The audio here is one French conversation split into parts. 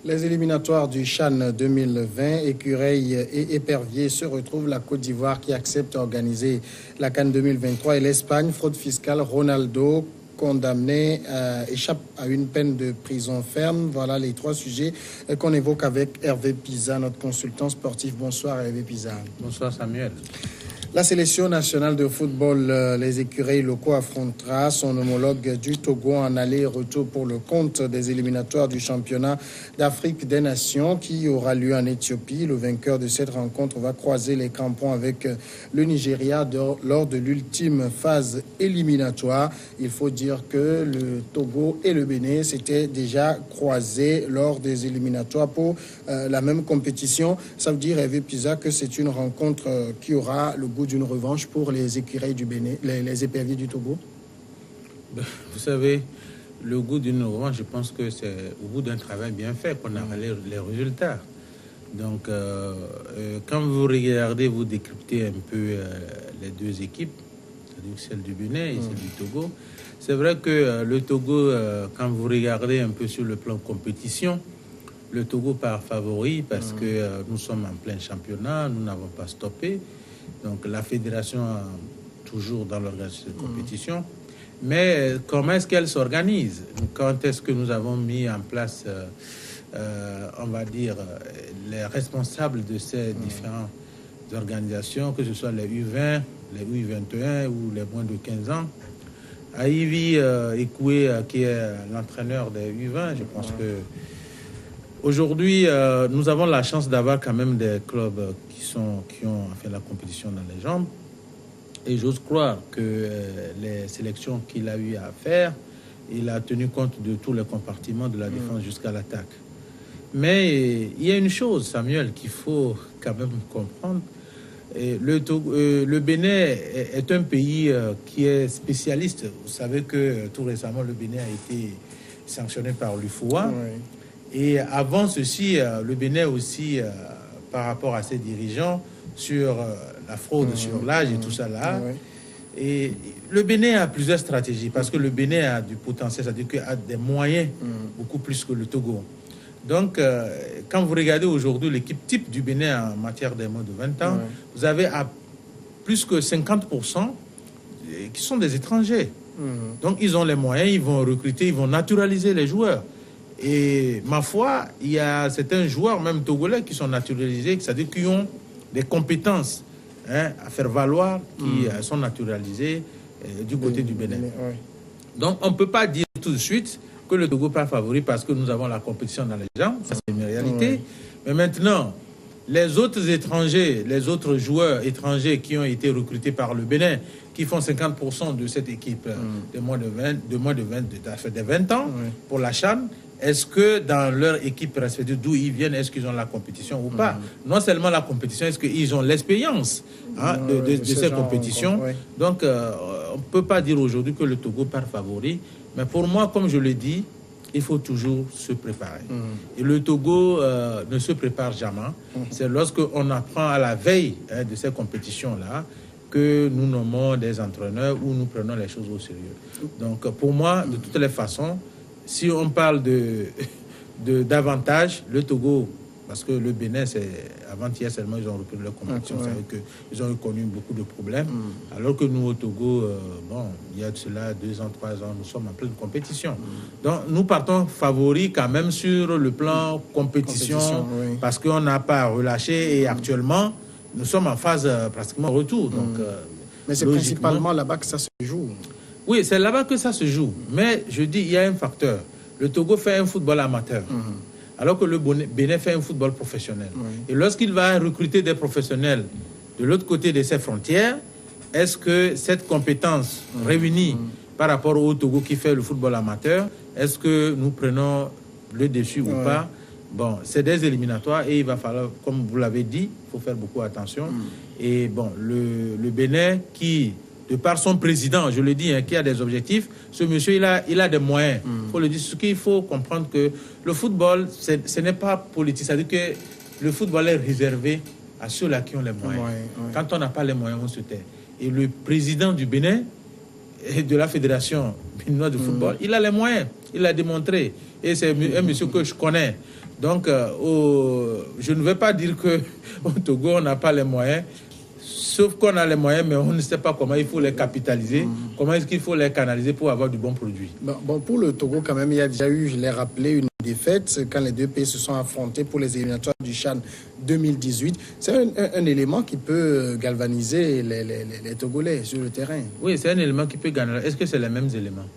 Les éliminatoires du CHAN 2020, Écureuil et Épervier se retrouvent. La Côte d'Ivoire qui accepte d'organiser la CAN 2023 et l'Espagne, fraude fiscale, Ronaldo condamné échappe à une peine de prison ferme. Voilà les trois sujets qu'on évoque avec Hervé Pisa, notre consultant sportif. Bonsoir Hervé Pisa. Bonsoir Samuel. La sélection nationale de football, les écureuils locaux, affrontera son homologue du Togo en aller-retour pour le compte des éliminatoires du championnat d'Afrique des Nations qui aura lieu en Éthiopie. Le vainqueur de cette rencontre va croiser les crampons avec le Nigeria lors de l'ultime phase éliminatoire. Il faut dire que le Togo et le Bénin s'étaient déjà croisés lors des éliminatoires pour la même compétition. Ça veut dire, Hervé Pisa, que c'est une rencontre qui aura le goût d'une revanche pour les écureuils du Bénin, les éperviers du Togo? Vous savez, le goût d'une revanche, je pense que c'est au bout d'un travail bien fait qu'on a les résultats. Donc, quand vous regardez, vous décryptez un peu les deux équipes, c'est-à-dire celle du Bénin et celle du Togo. C'est vrai que le Togo, quand vous regardez un peu sur le plan compétition, le Togo part favori parce que nous sommes en plein championnat, nous n'avons pas stoppé. Donc la fédération toujours dans l'organisation de compétition. Mais comment est-ce qu'elle s'organise? Quand est-ce que nous avons mis en place, on va dire, les responsables de ces différentes organisations, que ce soit les U20, les U21 ou les moins de 15 ans? Aïvi Ekoué, qui est l'entraîneur des U20, je pense que aujourd'hui, nous avons la chance d'avoir quand même des clubs qui ont fait la compétition dans les jambes. Et j'ose croire que les sélections qu'il a eu à faire, il a tenu compte de tous les compartiments de la défense jusqu'à l'attaque. Mais il y a une chose, Samuel, qu'il faut quand même comprendre. Le Bénin est un pays qui est spécialiste. Vous savez que tout récemment, le Bénin a été sanctionné par l'UFOA. Oui. Et avant ceci, le Bénin aussi, par rapport à ses dirigeants, sur la fraude, sur l'âge et tout ça là. Et le Bénin a plusieurs stratégies, parce que le Bénin a du potentiel, c'est-à-dire qu'il a des moyens beaucoup plus que le Togo. Donc, quand vous regardez aujourd'hui l'équipe type du Bénin en matière des moins de 20 ans, vous avez à plus que 50% qui sont des étrangers. Donc, ils ont les moyens, ils vont recruter, ils vont naturaliser les joueurs. Et ma foi, il y a certains joueurs, même togolais, qui sont naturalisés, c'est-à-dire qui ont des compétences à faire valoir, qui sont naturalisés du côté du Bénin. Donc, on ne peut pas dire tout de suite que le Togo part favori parce que nous avons la compétition dans les jambes, ça c'est une réalité. Mais maintenant, les autres étrangers, les autres joueurs étrangers qui ont été recrutés par le Bénin, qui font 50% de cette équipe de moins de 20 ans pour la CHAN, est-ce que dans leur équipe respective, d'où ils viennent, est-ce qu'ils ont la compétition ou pas? Non seulement la compétition, est-ce qu'ils ont l'expérience de ces compétitions? Donc, on ne peut pas dire aujourd'hui que le Togo part favori. Mais pour moi, comme je l'ai dit, il faut toujours se préparer. Et le Togo ne se prépare jamais. C'est lorsqu'on apprend à la veille de ces compétitions-là que nous nommons des entraîneurs ou nous prenons les choses au sérieux. Donc, pour moi, de toutes les façons, si on parle d'avantage, le Togo, parce que le Bénin, c'est avant-hier seulement, ils ont repris leur compétition, vous savez qu'ils ont connu beaucoup de problèmes, alors que nous, au Togo, il y a de cela 2 ans, 3 ans, nous sommes en pleine compétition. Donc, nous partons favoris quand même sur le plan compétition parce qu'on n'a pas relâché et actuellement, nous sommes en phase pratiquement retour. Donc, mais c'est principalement là-bas que ça se joue. Oui, c'est là-bas que ça se joue. Mais je dis, il y a un facteur. Le Togo fait un football amateur, alors que le Bénin fait un football professionnel. Et lorsqu'il va recruter des professionnels de l'autre côté de ses frontières, est-ce que cette compétence réunie par rapport au Togo qui fait le football amateur, est-ce que nous prenons le dessus ou pas? Bon, c'est des éliminatoires et il va falloir, comme vous l'avez dit, il faut faire beaucoup attention. Et bon, le Bénin qui, de par son président, je le dis, qui a des objectifs, ce monsieur, il a des moyens. Il faut le dire. Ce qu'il faut comprendre que le football, ce n'est pas politique. C'est-à-dire que le football est réservé à ceux-là qui ont les moyens. Quand on n'a pas les moyens, on se tait. Et le président du Bénin et de la Fédération béninoise de football, il a les moyens. Il l'a démontré. Et c'est un monsieur que je connais. Donc, je ne vais pas dire qu'au Togo, on n'a pas les moyens. Sauf qu'on a les moyens, mais on ne sait pas comment il faut les capitaliser, comment est-ce qu'il faut les canaliser pour avoir du bon produit. Bon, pour le Togo, quand même, il y a déjà eu, je l'ai rappelé, une défaite quand les deux pays se sont affrontés pour les éliminatoires du CHAN 2018. C'est un élément qui peut galvaniser les Togolais sur le terrain. Oui, c'est un élément qui peut gagner. Est-ce que c'est les mêmes éléments?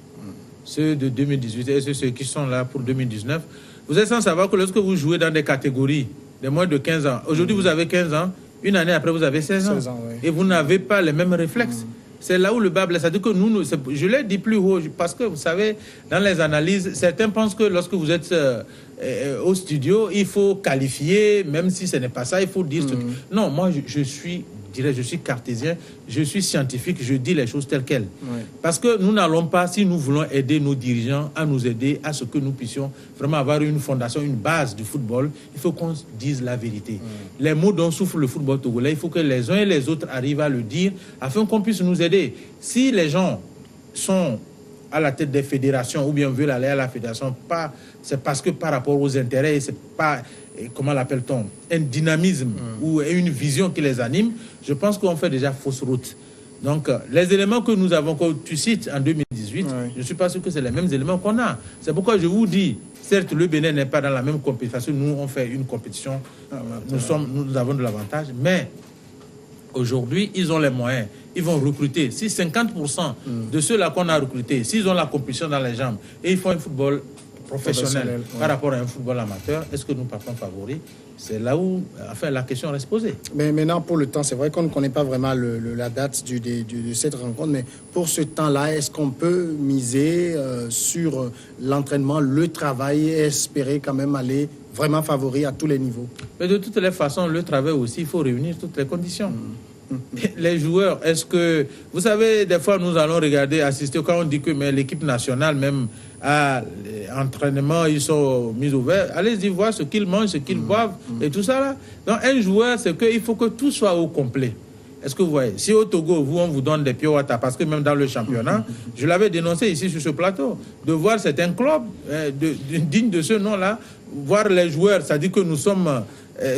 Ceux de 2018 et ceux qui sont là pour 2019. Vous êtes sans savoir que lorsque vous jouez dans des catégories de moins de 15 ans, aujourd'hui vous avez 15 ans, une année après vous avez 16 ans, oui. Et vous n'avez pas les mêmes réflexes. C'est là où le bas blesse. C'est-à-dire que nous, je l'ai dit plus haut, parce que vous savez, dans les analyses, certains pensent que lorsque vous êtes au studio, il faut qualifier, même si ce n'est pas ça, il faut dire ce que... Non, moi je suis cartésien, je suis scientifique, je dis les choses telles quelles. Oui. Parce que nous n'allons pas, si nous voulons aider nos dirigeants à nous aider à ce que nous puissions vraiment avoir une fondation, une base du football, il faut qu'on dise la vérité. Les maux dont souffre le football togolais, il faut que les uns et les autres arrivent à le dire afin qu'on puisse nous aider. Si les gens sont à la tête des fédérations ou bien veulent aller à la fédération, c'est parce que par rapport aux intérêts, c'est pas... comment l'appelle-t-on, un dynamisme ou une vision qui les anime, je pense qu'on fait déjà fausse route. Donc, les éléments que nous avons, que tu cites en 2018, je ne suis pas sûr que c'est les mêmes éléments qu'on a. C'est pourquoi je vous dis, certes, le Bénin n'est pas dans la même compétition. Nous, on fait une compétition, nous avons de l'avantage, mais aujourd'hui, ils ont les moyens. Ils vont recruter. Si 50% de ceux-là qu'on a recrutés, s'ils ont la compétition dans les jambes et ils font un football professionnel par rapport à un football amateur, est-ce que nous partons favoris? C'est là où enfin, la question reste posée. Mais maintenant, pour le temps, c'est vrai qu'on ne connaît pas vraiment la date de cette rencontre, mais pour ce temps-là, est-ce qu'on peut miser sur l'entraînement, le travail et espérer quand même aller vraiment favori à tous les niveaux? Mais de toutes les façons, le travail aussi, il faut réunir toutes les conditions. Les joueurs, est-ce que... Vous savez, des fois, nous allons regarder, assister, quand on dit que l'équipe nationale, même à l'entraînement, ils sont mis ouverts. Allez-y voir ce qu'ils mangent, ce qu'ils boivent et tout ça là. Donc, un joueur, c'est qu'il faut que tout soit au complet. Est-ce que vous voyez? Si au Togo, on vous donne des piouata, parce que même dans le championnat, je l'avais dénoncé ici sur ce plateau, de voir certains clubs dignes de ce nom-là, voir les joueurs, ça dit que nous sommes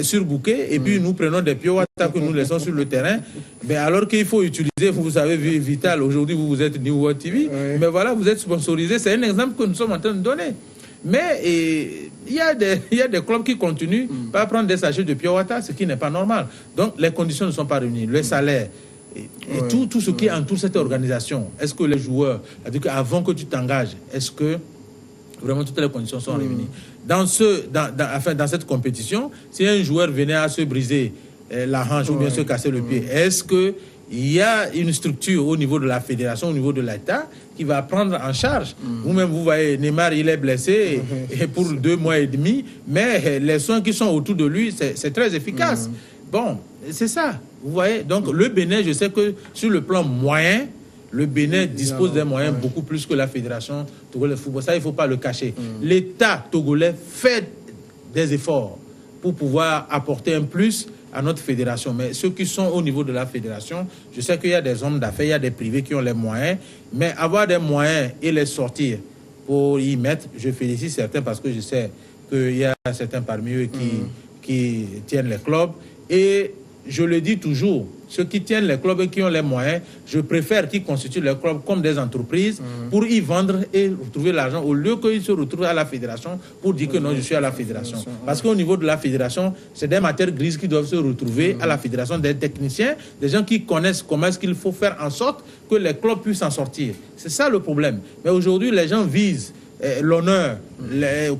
surbookés, et puis nous prenons des piouata que nous laissons sur le terrain, mais alors qu'il faut utiliser, vous savez, Vital, aujourd'hui vous êtes New World TV, mais voilà, vous êtes sponsorisé, c'est un exemple que nous sommes en train de donner. Mais il y a des clubs qui continuent par prendre des sachets de piouata, ce qui n'est pas normal. Donc les conditions ne sont pas réunies. Le salaire et tout ce qui entoure cette organisation. Est-ce que les joueurs, c'est-à-dire qu'avant que tu t'engages, est-ce que vraiment toutes les conditions sont réunies? Dans cette compétition, si un joueur venait à se briser la hanche ou bien se casser le pied, est-ce que il y a une structure au niveau de la fédération, au niveau de l'État, qui va prendre en charge? Vous-même, vous voyez, Neymar, il est blessé et pour 2 mois et demi, mais les soins qui sont autour de lui, c'est très efficace. Bon, c'est ça, vous voyez. Donc, le Bénin, je sais que sur le plan moyen, le Bénin dispose des moyens beaucoup plus que la fédération togolaise de football. Ça, il ne faut pas le cacher. L'État togolais fait des efforts pour pouvoir apporter un plus à notre fédération. Mais ceux qui sont au niveau de la fédération, je sais qu'il y a des hommes d'affaires, il y a des privés qui ont les moyens, mais avoir des moyens et les sortir pour y mettre, je félicite certains parce que je sais qu'il y a certains parmi eux qui tiennent les clubs. Et je le dis toujours, ceux qui tiennent les clubs et qui ont les moyens, je préfère qu'ils constituent les clubs comme des entreprises pour y vendre et retrouver l'argent au lieu qu'ils se retrouvent à la fédération pour dire que non, je suis à la fédération. Parce qu'au niveau de la fédération, c'est des matières grises qui doivent se retrouver à la fédération, des techniciens, des gens qui connaissent comment est-ce qu'il faut faire en sorte que les clubs puissent en sortir. C'est ça le problème. Mais aujourd'hui, les gens visent l'honneur,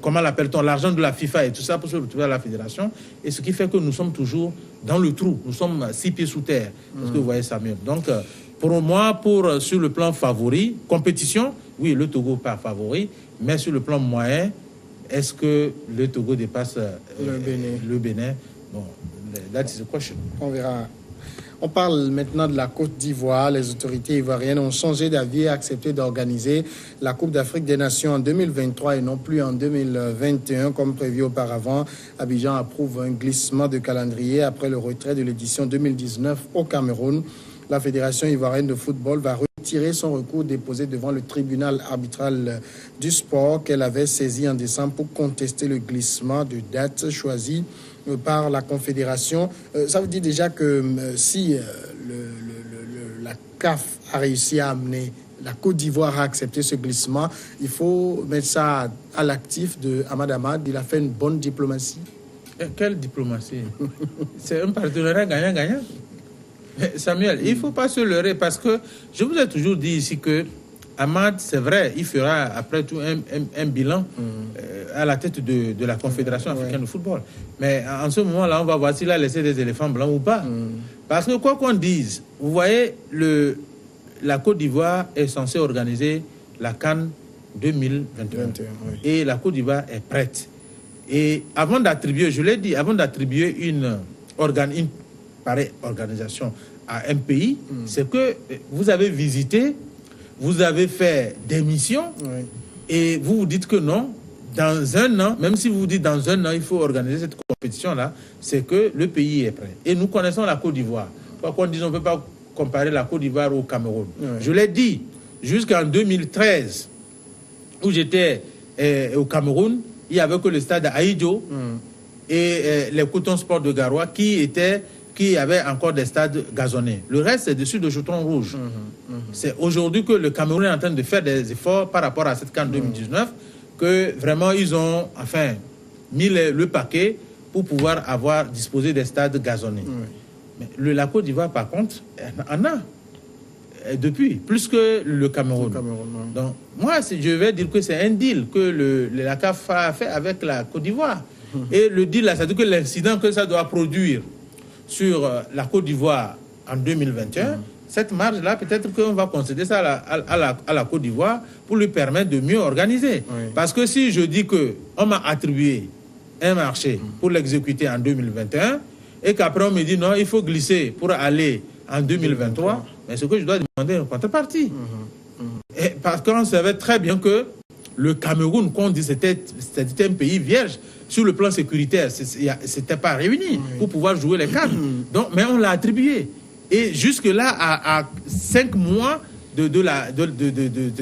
comment l'appelle-t-on, l'argent de la FIFA et tout ça pour se retrouver à la fédération. Et ce qui fait que nous sommes toujours dans le trou. Nous sommes 6 pieds sous terre. Est-ce que vous voyez ça mieux? Donc, pour moi, sur le plan favori, compétition, oui, le Togo part favori. Mais sur le plan moyen, est-ce que le Togo dépasse le Bénin? Bon, that is the question. On verra. On parle maintenant de la Côte d'Ivoire. Les autorités ivoiriennes ont changé d'avis et accepté d'organiser la Coupe d'Afrique des Nations en 2023 et non plus en 2021 comme prévu auparavant. Abidjan approuve un glissement de calendrier après le retrait de l'édition 2019 au Cameroun. La Fédération ivoirienne de football va retiré son recours déposé devant le tribunal arbitral du sport qu'elle avait saisi en décembre pour contester le glissement de date choisi par la Confédération. Ça veut dire déjà que si la CAF a réussi à amener la Côte d'Ivoire a accepté ce glissement, il faut mettre ça à l'actif de Ahmad Ahmad. Il a fait une bonne diplomatie. Quelle diplomatie? C'est un partenariat gagnant-gagnant. Samuel, il ne faut pas se leurrer parce que je vous ai toujours dit ici que Ahmad, c'est vrai, il fera après tout un bilan à la tête de la Confédération africaine de football. Mais en ce moment-là, on va voir s'il a laissé des éléphants blancs ou pas. Parce que quoi qu'on dise, vous voyez, la Côte d'Ivoire est censée organiser la CAN 2021. Et la Côte d'Ivoire est prête. Et avant d'attribuer, je l'ai dit, avant d'attribuer une pareille organisation à un pays, c'est que vous avez visité, vous avez fait des missions, et vous vous dites que non, dans un an, même si vous vous dites dans un an, il faut organiser cette compétition-là, c'est que le pays est prêt. Et nous connaissons la Côte d'Ivoire. Quoi qu'on dise, on ne peut pas comparer la Côte d'Ivoire au Cameroun. Je l'ai dit, jusqu'en 2013, où j'étais au Cameroun, il n'y avait que le stade Aïdjo et les Coutons Sport de Garoua qui avaient encore des stades gazonnés. Le reste, c'est dessus de jetons rouges. C'est aujourd'hui que le Cameroun est en train de faire des efforts par rapport à cette CAN 2019, que vraiment ils ont mis le paquet pour pouvoir disposer des stades gazonnés. Mais la Côte d'Ivoire, par contre, en a depuis, plus que le Cameroun. Donc, moi, je vais dire que c'est un deal que la CAF a fait avec la Côte d'Ivoire. Et le deal, là, c'est-à-dire que l'incident que ça doit produire sur la Côte d'Ivoire en 2021, cette marge-là, peut-être qu'on va concéder ça à la Côte d'Ivoire pour lui permettre de mieux organiser. Parce que si je dis qu'on m'a attribué un marché pour l'exécuter en 2021, et qu'après on me dit non, il faut glisser pour aller en 2023, mais ce que je dois demander une contrepartie. Et parce qu'on savait très bien que le Cameroun, qu'on dit c'était un pays vierge, sur le plan sécuritaire, c'était pas réuni pour pouvoir jouer les CAN. Donc, mais on l'a attribué. Et jusque-là, à 5 mois de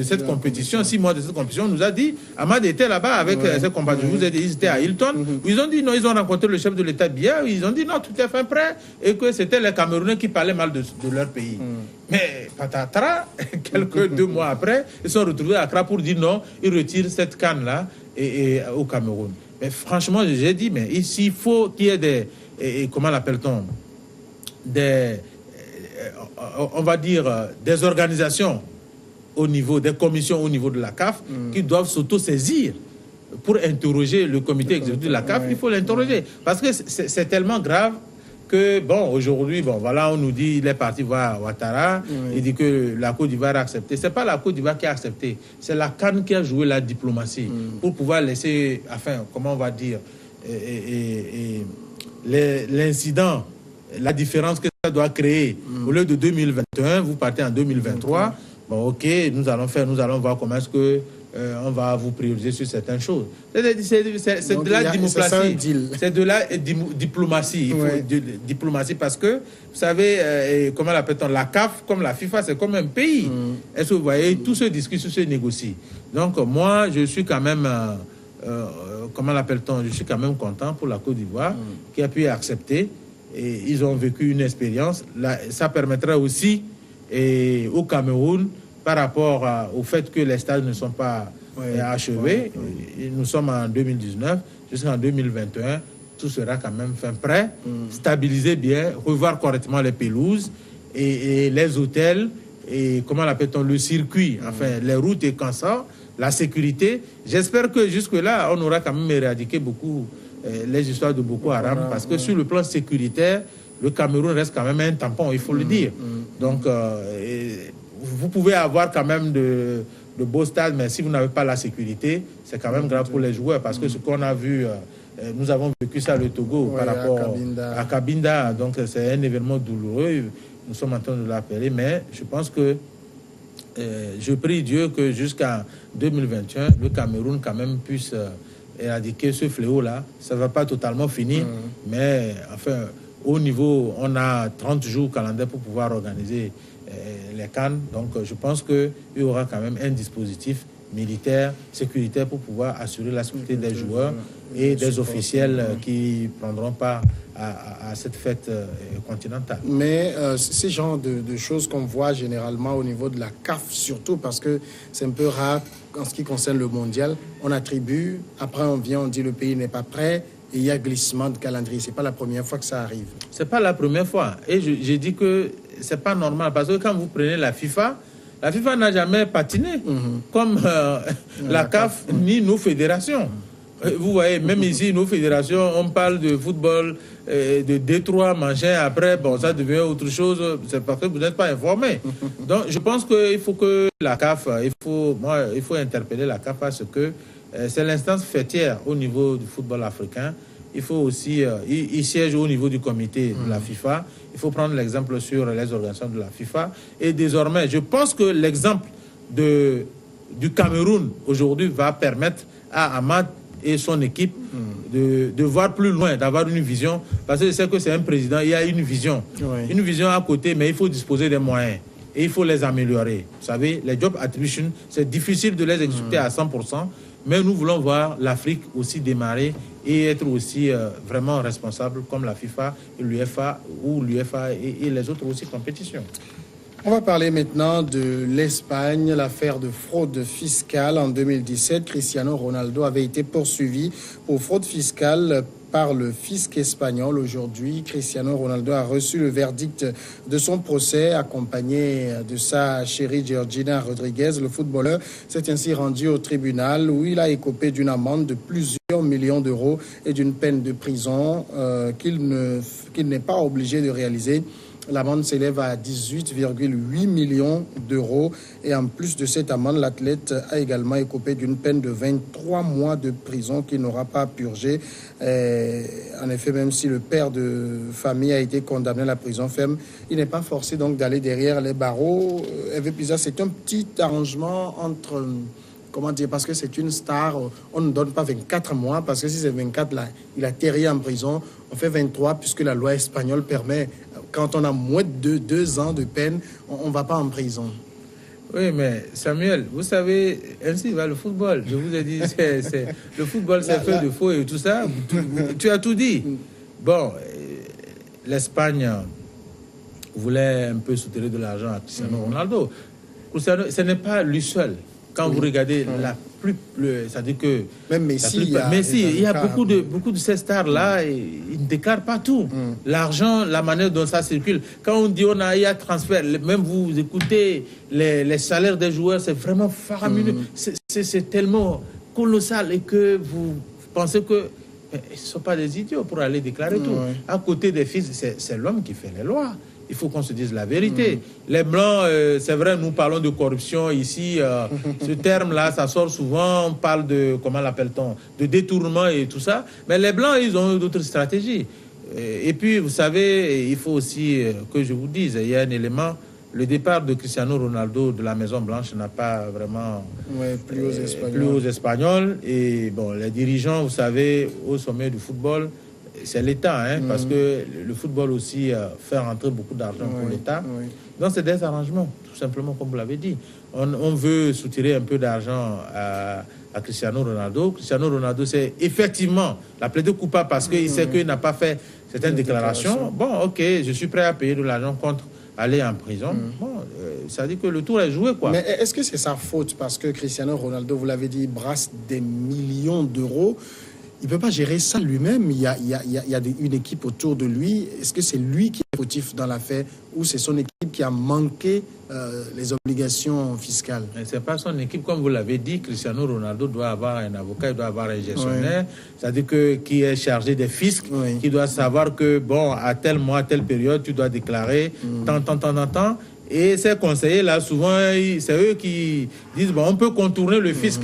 cette compétition, 6 mois de cette compétition, on nous a dit, Ahmad était là-bas avec ses compatriotes. Je vous ai dit, ils étaient à Hilton. Ils ont dit non, ils ont rencontré le chef de l'État hier. Ils ont dit non, tout est fin prêt. Et que c'était les Camerounais qui parlaient mal de leur pays. Mais patatras, quelques 2 mois après, ils sont retrouvés à Accra pour dire non, ils retirent cette canne-là au Cameroun. Mais franchement, j'ai dit, mais ici, il faut qu'il y ait des... comment l'appelle-t-on? On va dire, des organisations au niveau, des commissions au niveau de la CAF qui doivent s'auto-saisir pour interroger le comité exécutif de la CAF. Il faut l'interroger. Parce que c'est tellement grave que, bon, aujourd'hui, bon, voilà, on nous dit, il est parti voir Ouattara, il dit que la Côte d'Ivoire a accepté. C'est pas la Côte d'Ivoire qui a accepté, c'est la CAN qui a joué la diplomatie pour pouvoir laisser, enfin, comment on va dire, l'incident, la différence que ça doit créer. Au lieu de 2021, vous partez en 2023. Bon, ok, nous allons voir comment est-ce que on va vous prioriser sur certaines choses. C'est de la diplomatie. C'est de la diplomatie. Il faut diplomatie parce que, vous savez, comment l'appelle-t-on, la CAF, comme la FIFA, c'est comme un pays. Est-ce que vous voyez, tout se discute, tout se négocie. Donc, moi, je suis quand même... comment l'appelle-t-on? Je suis quand même content pour la Côte d'Ivoire qui a pu accepter. Et ils ont vécu une expérience. Là, ça permettra aussi au Cameroun, par rapport au fait que les stades ne sont pas achevés, nous sommes en 2019, jusqu'en 2021, tout sera quand même fin prêt, stabiliser bien, revoir correctement les pelouses et les hôtels, et comment l'appelle-t-on, le circuit, enfin les routes et quand ça, la sécurité. J'espère que jusque-là, on aura quand même éradiqué beaucoup les histoires de Boko Haram, parce que sur le plan sécuritaire, le Cameroun reste quand même un tampon, il faut le dire. Donc, vous pouvez avoir quand même de beaux stades, mais si vous n'avez pas la sécurité, c'est quand même grave pour les joueurs, parce que ce qu'on a vu, nous avons vécu ça le Togo par rapport à Cabinda, donc c'est un événement douloureux, nous sommes en train de l'appeler, mais je pense que je prie Dieu que jusqu'en 2021, le Cameroun quand même puisse éradiquer ce fléau-là. Ça ne va pas totalement finir, mais enfin, au niveau, on a 30 jours calendaire pour pouvoir organiser les CAN. Donc, je pense qu'il y aura quand même un dispositif militaire, sécuritaire pour pouvoir assurer la sécurité des joueurs et des officiels qui prendront part à cette fête continentale. Mais ces genres de choses qu'on voit généralement au niveau de la CAF, surtout parce que c'est un peu rare en ce qui concerne le mondial, on attribue, après on vient, on dit le pays n'est pas prêt, et il y a glissement de calendrier. C'est pas la première fois que ça arrive. C'est pas la première fois. Et j'ai dit que c'est pas normal parce que quand vous prenez la FIFA n'a jamais patiné comme la CAF ni nos fédérations. Vous voyez, même ici, nos fédérations, on parle de football, de Détroit, machin. Après, bon, ça devient autre chose. C'est parce que vous n'êtes pas informés. Donc, je pense qu'il faut que la CAF, il faut interpeller la CAF parce que c'est l'instance fêtière au niveau du football africain. Il faut aussi, il siège au niveau du comité de la FIFA. Il faut prendre l'exemple sur les organisations de la FIFA. Et désormais, je pense que l'exemple du Cameroun aujourd'hui va permettre à Ahmad et son équipe de voir plus loin, d'avoir une vision. Parce que je sais que c'est un président, il y a une vision. Oui. Une vision à côté, mais il faut disposer des moyens. Et il faut les améliorer. Vous savez, les job attribution, c'est difficile de les exécuter à 100%. Mais nous voulons voir l'Afrique aussi démarrer et être aussi vraiment responsable comme la FIFA et l'UEFA ou l'UEFA et les autres aussi compétitions. On va parler maintenant de l'Espagne, l'affaire de fraude fiscale. En 2017, Cristiano Ronaldo avait été poursuivi pour fraude fiscale par le fisc espagnol. Aujourd'hui, Cristiano Ronaldo a reçu le verdict de son procès, accompagné de sa chérie Georgina Rodriguez. Le footballeur s'est ainsi rendu au tribunal où il a écopé d'une amende de plusieurs millions d'euros et d'une peine de prison qu'il n'est pas obligé de réaliser. L'amende s'élève à 18,8 millions d'euros. Et en plus de cette amende, l'athlète a également écopé d'une peine de 23 mois de prison qu'il n'aura pas purgé. En effet, même si le père de famille a été condamné à la prison ferme, il n'est pas forcé donc d'aller derrière les barreaux. Hervé Pisa, c'est un petit arrangement entre... Comment dire, parce que c'est une star, on ne donne pas 24 mois, parce que si c'est 24, là, il a atterri en prison. On fait 23, puisque la loi espagnole permet, quand on a moins de 2 ans de peine, on ne va pas en prison. Oui, mais Samuel, vous savez, ainsi va le football. Je vous ai dit, le football, c'est fait de faux et tout ça. Tu as tout dit. Bon, l'Espagne voulait un peu soutirer de l'argent à Cristiano Ronaldo. Ce n'est pas lui seul. Quand vous regardez c'est-à-dire que... Même Messi, il y a beaucoup de ces stars-là, ils ne déclarent pas tout. L'argent, la manière dont ça circule. Quand on dit il y a transfert, même vous écoutez les salaires des joueurs, c'est vraiment faramineux. C'est tellement colossal et que vous pensez que... ils ne sont pas des idiots pour aller déclarer tout. À côté des fils, c'est l'homme qui fait les lois. Il faut qu'on se dise la vérité. Les Blancs, c'est vrai, nous parlons de corruption ici. Ce terme-là, ça sort souvent. On parle de, comment l'appelle-t-on, de détournement et tout ça. Mais les Blancs, ils ont d'autres stratégies. Et puis, vous savez, il faut aussi que je vous dise, il y a un élément. Le départ de Cristiano Ronaldo de la Maison-Blanche n'a pas vraiment plu aux Espagnols. Et bon, les dirigeants, vous savez, au sommet du football, c'est l'État, parce que le football aussi fait rentrer beaucoup d'argent pour l'État. Donc, c'est des arrangements, tout simplement, comme vous l'avez dit. On veut soutirer un peu d'argent à Cristiano Ronaldo. Cristiano Ronaldo, c'est effectivement la plaidé coupable parce qu'il sait qu'il n'a pas fait certaines déclarations. Bon, ok, je suis prêt à payer de l'argent contre aller en prison. Bon, ça dit que le tour est joué, quoi. Mais est-ce que c'est sa faute? Parce que Cristiano Ronaldo, vous l'avez dit, il brasse des millions d'euros. Il ne peut pas gérer ça lui-même. Il y a une équipe autour de lui. Est-ce que c'est lui qui est fautif dans l'affaire ou c'est son équipe qui a manqué les obligations fiscales? Ce n'est pas son équipe. Comme vous l'avez dit, Cristiano Ronaldo doit avoir un avocat, il doit avoir un gestionnaire, c'est-à-dire qui est chargé des fiscs, qui doit savoir que, bon, à tel mois, à telle période, tu dois déclarer tant. Et ces conseillers-là, souvent, c'est eux qui disent, bon, on peut contourner le fisc,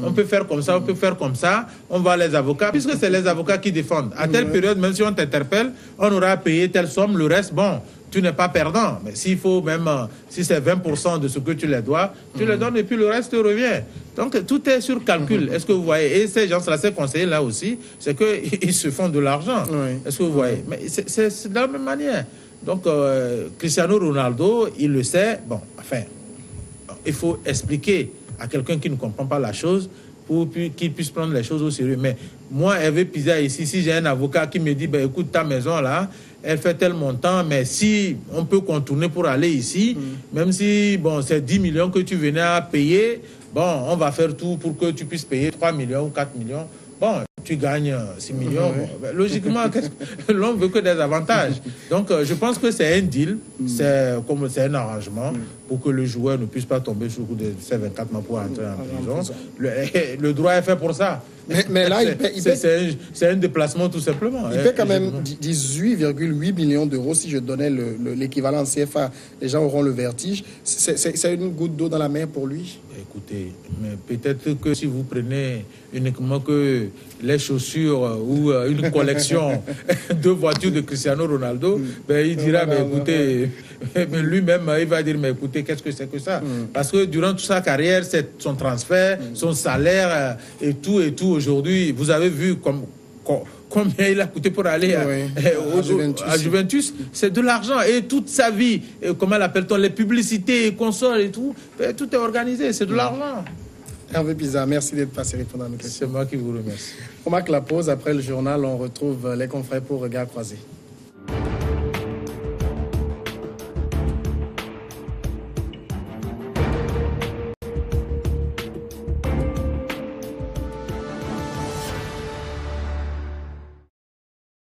on peut faire comme ça, on peut faire comme ça, on va les avocats, puisque c'est les avocats qui défendent. À telle période, même si on t'interpelle, on aura payé telle somme, le reste, bon, tu n'es pas perdant. Mais s'il faut même, si c'est 20% de ce que tu les dois, tu les donnes et puis le reste te revient. Donc, tout est sur calcul. Est-ce que vous voyez? Et ces gens-là, ces conseillers-là aussi, c'est qu'ils se font de l'argent. Oui. Est-ce que vous voyez? Mais c'est de la même manière. Donc, Cristiano Ronaldo, il le sait. Bon, enfin, il faut expliquer à quelqu'un qui ne comprend pas la chose pour qu'il puisse prendre les choses au sérieux. Mais moi, Hervé Pizza, ici, si j'ai un avocat qui me dit, ben, écoute, ta maison, là, elle fait tel montant, mais si on peut contourner pour aller ici, même si, bon, c'est 10 millions que tu venais à payer, bon, on va faire tout pour que tu puisses payer 3 millions ou 4 millions. Bon, tu gagnes 6 millions. Bon, logiquement, l'on veut que des avantages. Donc, je pense que c'est un deal, c'est un arrangement pour que le joueur ne puisse pas tomber sous le coup de ces 24 mois pour entrer en prison. Le droit est fait pour ça. Mais là, c'est un déplacement tout simplement. Il paie quand même 18,8 millions d'euros. Si je donnais l'équivalent en CFA, les gens auront le vertige. C'est une goutte d'eau dans la mer pour lui. Écoutez, mais peut-être que si vous prenez uniquement que les chaussures ou une collection de voitures de Cristiano Ronaldo, ben, il dira, écoutez, lui-même, il va dire, mais écoutez, qu'est-ce que c'est que ça? Parce que durant toute sa carrière, c'est son transfert, son salaire et tout aujourd'hui, vous avez vu combien il a coûté pour aller à Juventus. C'est de l'argent. Et toute sa vie, comment l'appelle-t-on, les publicités, consoles et tout, tout est organisé, c'est de l'argent. Hervé Pizza, merci d'être passé répondre à nos questions. C'est moi qui vous remercie. On marque la pause. Après le journal, on retrouve les confrères pour Regard Croisé.